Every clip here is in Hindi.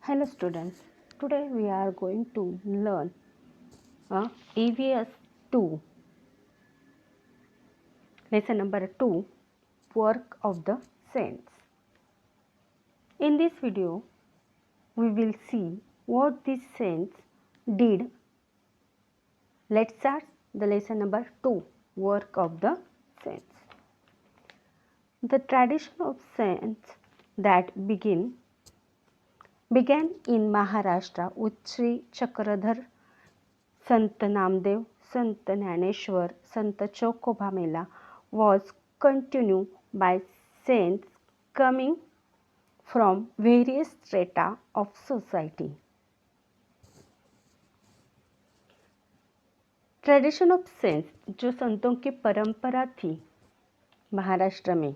Hello students, today we are going to learn EVS 2, lesson number 2, work of the saints. In this video, we will see what these saints did. Let's start the lesson number 2, work of the saints. The tradition of saints that began in Maharashtra with Sri Chakradhar, Sant Namdev, Sant Jnaneshwar, Sant Chokoba Mela was continued by saints coming from various strata of society. Tradition of cents, जो संतों की परंपरा थी महाराष्ट्र में,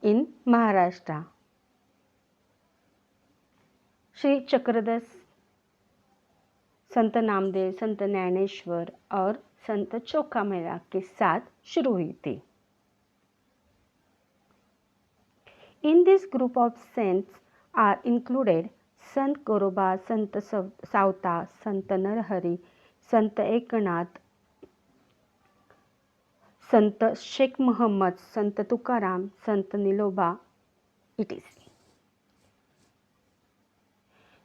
इन महाराष्ट्र श्री चक्रधर, संत नामदेव, संत ज्ञानेश्वर और संत चोखामेला के साथ शुरू हुई थी. In this group of saints are included Sant Goroba, Sant Sauta, Sant Narhari, Sant Eknath, Sant Sheikh Muhammad, Sant Tukaram, Sant Niloba, etc.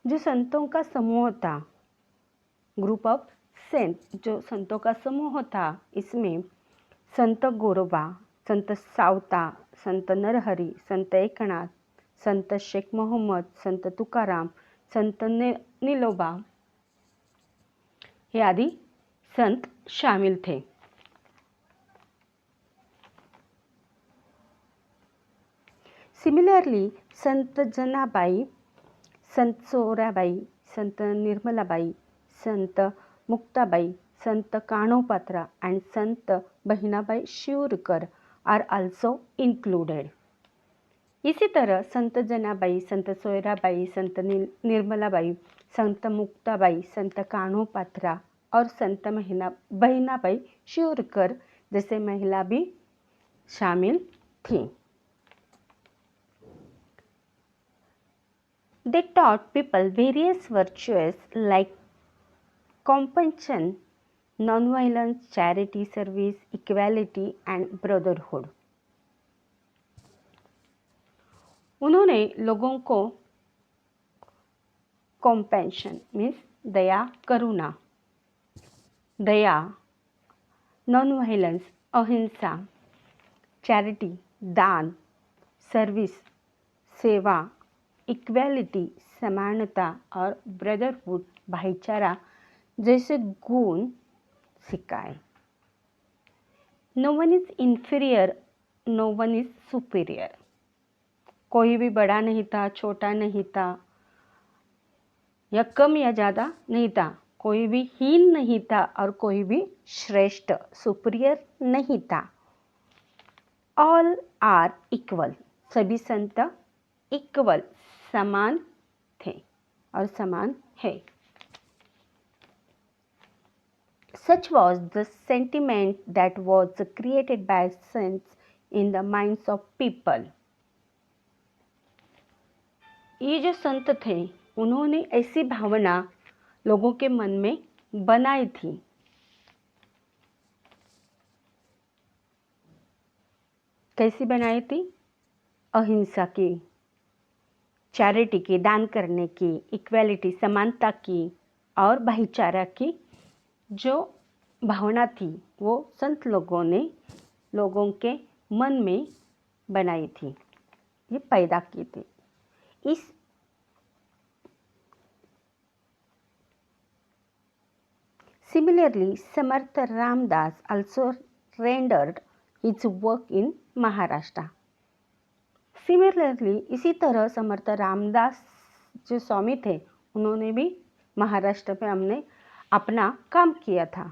जो संतों का समूह था, ग्रुप ऑफ सेंट, जो संतों का समूह था, इसमें संत गोरोबा, संत सावता, संत नरहरी, संत एकनाथ, संत शेख मोहम्मद, संत तुकाराम, संत नीलोबा हे आदि संत शामिल थे. Similarly Sant Janabai, Sant सोराबाई, Sant Nirmalabai, Sant Muktabai, Sant Kanhopatra and Sant Bahinabai Shivarkar are also included. इसी तरह संत जनाबाई, संत सोयराबाई, संत निर्मलाबाई, संत मुक्ताबाई, संत कान्होपात्रा और संत बहिणाबाई शिवरकर जैसे महिला भी शामिल थी. They taught people various virtues like compassion, non-violence, charity, service, equality and brotherhood. उन्होंने लोगों को compassion means दया, करुणा, दया, non-violence, अहिंसा, charity, दान, सर्विस, सेवा, इक्वेलिटी, समानता और ब्रदरहुड, भाईचारा जैसे गुण सिखाए. No one is inferior, no one is superior. कोई भी बड़ा नहीं था, छोटा नहीं था, या कम या ज़्यादा नहीं था. कोई भी हीन नहीं था और कोई भी श्रेष्ठ सुपीरियर नहीं था. ऑल आर इक्वल, सभी संत इक्वल, समान थे और समान है. Such was the sentiment that was created by saints in the minds of people. ये जो संत थे, उन्होंने ऐसी भावना लोगों के मन में बनाई थी. कैसी बनाई थी? अहिंसा की, चैरिटी की, दान करने की, इक्वेलिटी, समानता की और भाईचारा की जो भावना थी वो संत लोगों ने लोगों के मन में बनाई थी, ये पैदा की थी. इस Similarly, Samarth Ramdas also rendered his work in Maharashtra. Similarly इसी तरह समर्थ रामदास जो स्वामी थे, उन्होंने भी महाराष्ट्र में हमने अपना काम किया था.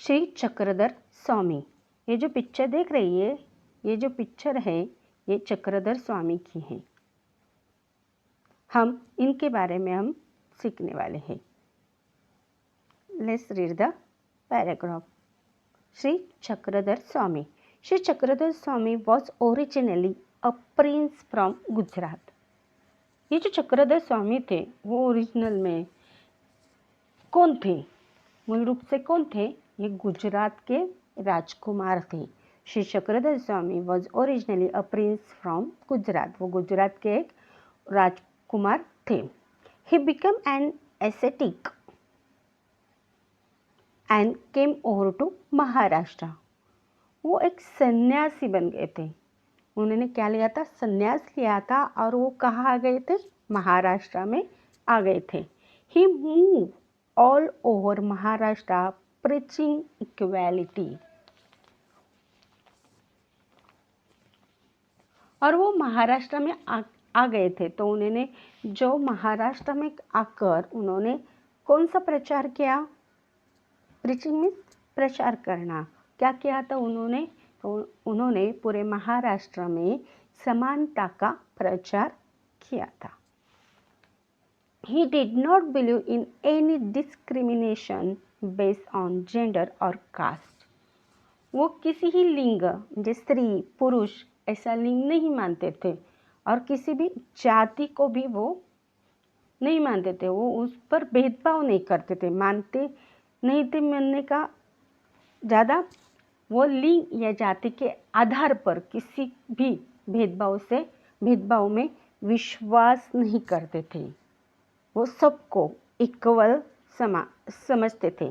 श्री चक्रधर स्वामी, ये जो पिक्चर देख रही है, ये जो पिक्चर है, ये चक्रधर स्वामी की है. हम इनके बारे में हम सीखने वाले हैं. Let's read the paragraph. Shri Chakradhar Swami. Shri Chakradhar Swami was originally a prince from Gujarat. ये जो चक्रधर स्वामी थे वो ओरिजिनल में कौन थे, मूल रूप से कौन थे? ये गुजरात के राजकुमार थे. Shri Chakradhar Swami was originally a prince from Gujarat. वो गुजरात के एक राजकुमार थे. He become an ascetic and came over to Maharashtra. वो एक सन्यासी बन गए थे. उन्होंने क्या लिया था? सन्यास लिया था. और वो कहाँ आ गए थे? महाराष्ट्र में आ गए थे. He move all over Maharashtra preaching equality. और वो महाराष्ट्र में आ गए थे. तो उन्होंने जो महाराष्ट्र में आकर उन्होंने कौन सा प्रचार किया? प्रीचिंग मीन्स प्रचार करना. क्या किया था उन्होंने? तो उन्होंने पूरे महाराष्ट्र में समानता का प्रचार किया था. He did not believe in any discrimination based on gender or caste. वो किसी ही लिंग जैसे स्त्री पुरुष ऐसा लिंग नहीं मानते थे और किसी भी जाति को भी वो नहीं मानते थे. वो उस पर भेदभाव नहीं करते थे. मानते नहीं थे मानने का ज़्यादा, वो लिंग या जाति के आधार पर किसी भी भेदभाव में विश्वास नहीं करते थे. वो सबको इक्वल समझते थे.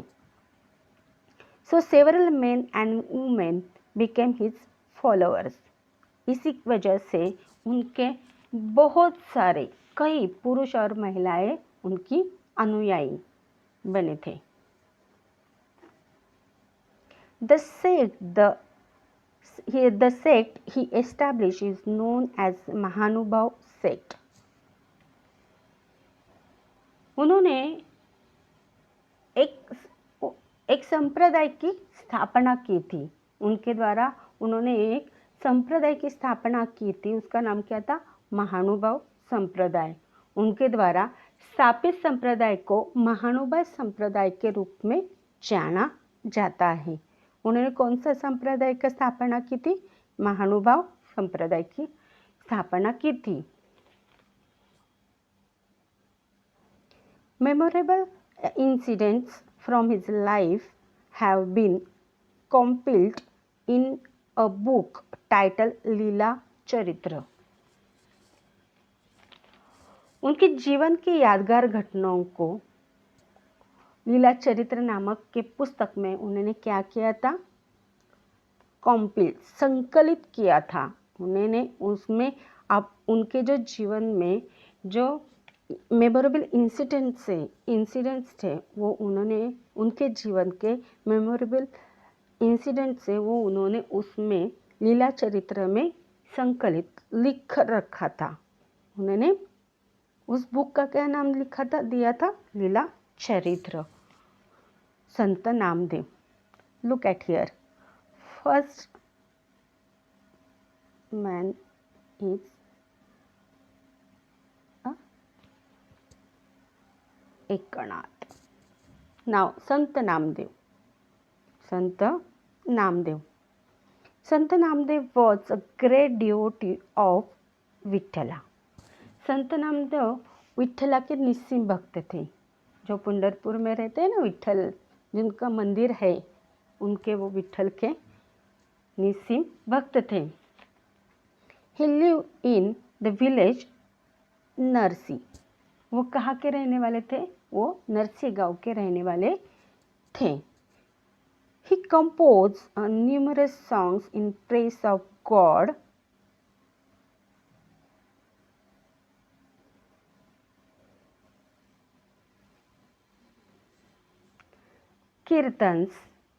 So several men and women became his followers. इसी वजह से उनके बहुत सारे कई पुरुष और महिलाएं उनकी अनुयायी बने थे. The sect he established is known as महानुभाव sect. उन्होंने एक संप्रदाय की स्थापना की थी. उनके द्वारा उन्होंने एक संप्रदाय की स्थापना की थी. उसका नाम क्या था? महानुभाव संप्रदाय. उनके द्वारा स्थापित संप्रदाय को महानुभाव संप्रदाय के रूप में जाना जाता है. उन्होंने कौन सा संप्रदाय की स्थापना की थी? महानुभाव संप्रदाय की स्थापना की थी. Memorable incidents from his life have been compiled in a book titled लीला चरित्र. उनके जीवन की यादगार घटनाओं को लीला चरित्र नामक के पुस्तक में उन्होंने क्या किया था? कॉम्पिल संकलित किया था. उन्होंने उसमें अब उनके जो जीवन में जो मेमोरेबल इंसिडेंट्स थे वो उन्होंने उनके जीवन के मेमोरेबल इंसिडेंट से वो उन्होंने उसमें लीला चरित्र में संकलित लिख रखा था. उन्होंने उस बुक का क्या नाम लिखा था? दिया था लीला चरित्र. संत Namdev. Look at here. First man is Eknath. Now Sant Namdev. Sant Namdev was a great devotee of Vitthala. संत नामदेव विठ्ठला के निस्सीम भक्त थे. जो पंढरपुर में रहते हैं ना विठ्ठल, जिनका मंदिर है, उनके वो विठ्ठल के निस्सीम भक्त थे. He lived in the village Narsi. वो कहाँ के रहने वाले थे? वो नरसी गांव के रहने वाले थे. He composed numerous songs in praise of God. Kirtans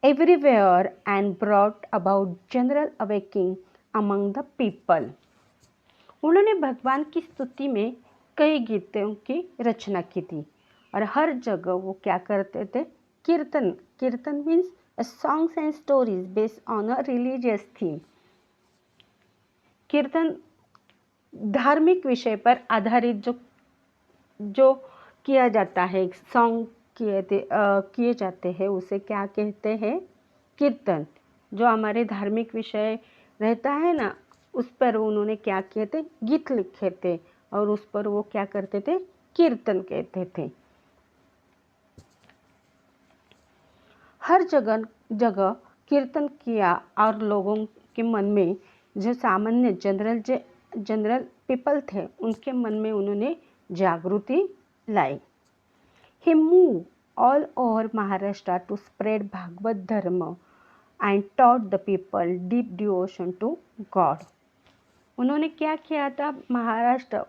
everywhere and brought about general awakening among the people. उन्होंने भगवान की स्तुति में कई गीतों की रचना की थी और हर जगह वो क्या करते थे? कीर्तन means songs and stories based on a religious theme. कीर्तन धार्मिक विषय पर आधारित जो किया जाता है, सॉन्ग किए जाते हैं, उसे क्या कहते हैं? कीर्तन, जो हमारे धार्मिक विषय रहता है ना, उस पर उन्होंने क्या किए थे, गीत लिखे थे और उस पर वो क्या करते थे, कीर्तन कहते थे। हर जगह जगह कीर्तन किया और लोगों के मन में जो सामान्य जनरल पीपल थे उनके मन में उन्होंने जागृति लाई। He moved all over Maharashtra to spread Bhagavad Dharma and taught the people deep devotion to God. उन्होंने क्या किया था,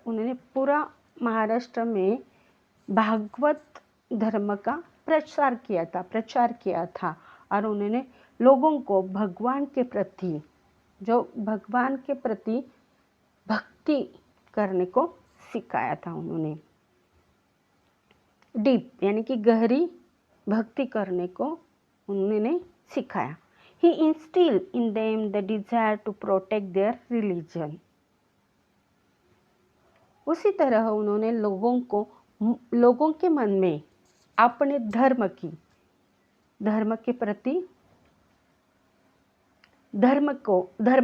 उन्होंने पूरा महाराष्ट्र में भागवत धर्म का प्रचार किया था और उन्होंने लोगों को भगवान के प्रति भक्ति करने को सिखाया था। उन्होंने डीप यानी कि गहरी भक्ति करने को उन्होंने सिखाया। He instilled in them the desire to protect their religion. उसी तरह उन्होंने लोगों के मन में अपने धर्म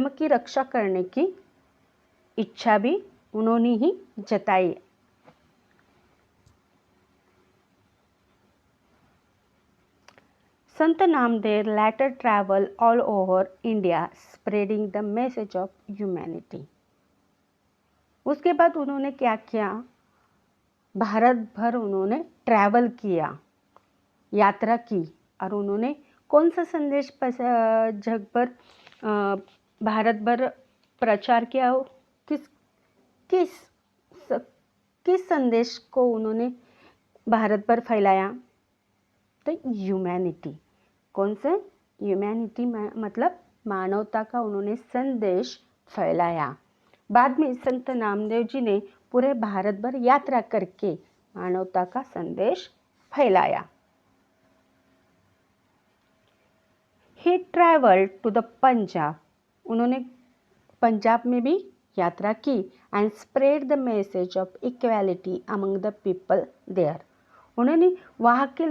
की रक्षा करने की इच्छा भी उन्होंने ही जताई। संत Namdev later traveled all over India spreading the message of humanity. उसके बाद उन्होंने क्या किया, भारत भर उन्होंने ट्रैवल किया, यात्रा की और उन्होंने कौन सा संदेश जग पर भारत भर प्रचार किया, किस संदेश को उन्होंने भारत भर फैलाया, तो ह्यूमैनिटी। कौन सा, ह्यूमैनिटी मतलब मानवता का उन्होंने संदेश फैलाया। बाद में संत नामदेव जी ने पूरे भारत भर यात्रा करके मानवता का संदेश फैलाया। He traveled to the Punjab, उन्होंने पंजाब में भी यात्रा की and spread the message of equality among the people there. उन्होंने वहाँ के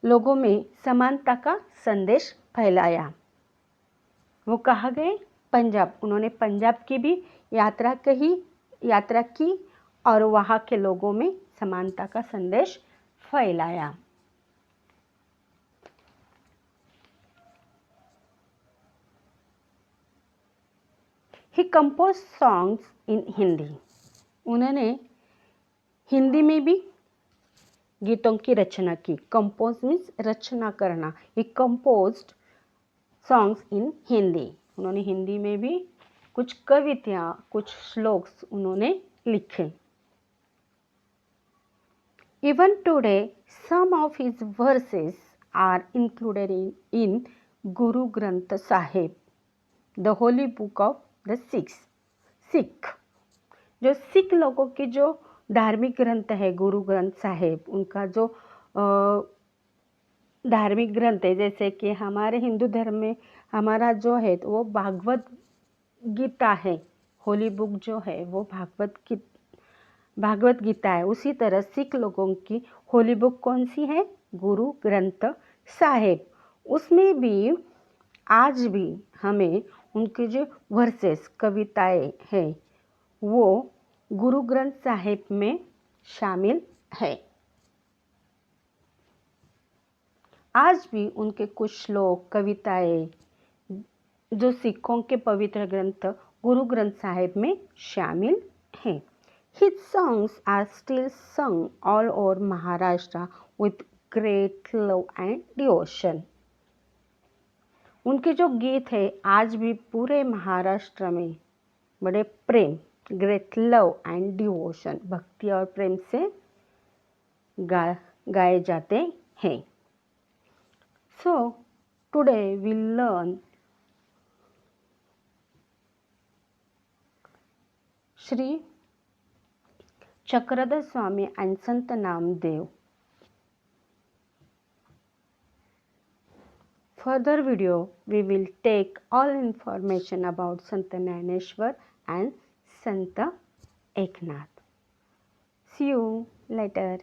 लोगों में समानता का संदेश फैलाया। वो कहाँ गए, पंजाब। उन्होंने पंजाब की भी यात्रा की और वहाँ के लोगों में समानता का संदेश फैलाया। He composed songs in Hindi. उन्होंने हिंदी में भी गीतों की रचना की। कंपोज मीन्स रचना करना। He composed songs in Hindi. उन्होंने हिंदी में भी कुछ कविताएं, कुछ श्लोक उन्होंने लिखे। Even today, some of his verses are included in Guru Granth Sahib, the holy book of the Sikh. जो सिख लोगों की जो धार्मिक ग्रंथ है गुरु ग्रंथ साहिब, उनका जो धार्मिक ग्रंथ है, जैसे कि हमारे हिंदू धर्म में हमारा जो है तो वो भागवत गीता है, होली बुक जो है वो भागवत गीता है। उसी तरह सिख लोगों की होली बुक कौन सी है, गुरु ग्रंथ साहिब। उसमें भी आज भी हमें उनके जो वर्सेस कविताएं हैं वो गुरु ग्रंथ साहिब में शामिल है। आज भी उनके कुछ श्लोक कविताएं जो सिखों के पवित्र ग्रंथ गुरु ग्रंथ साहिब में शामिल हैं। His songs are still sung all over Maharashtra with great love and devotion. उनके जो गीत है आज भी पूरे महाराष्ट्र में बड़े प्रेम, ग्रेट लव एंड डिवोशन, भक्ति और प्रेम से गाए जाते हैं। So today we learn Shri Chakradhar Swami and Sant Namdev. Further video we will take all information about Sant Jnaneshwar and Sant Eknath. See you later.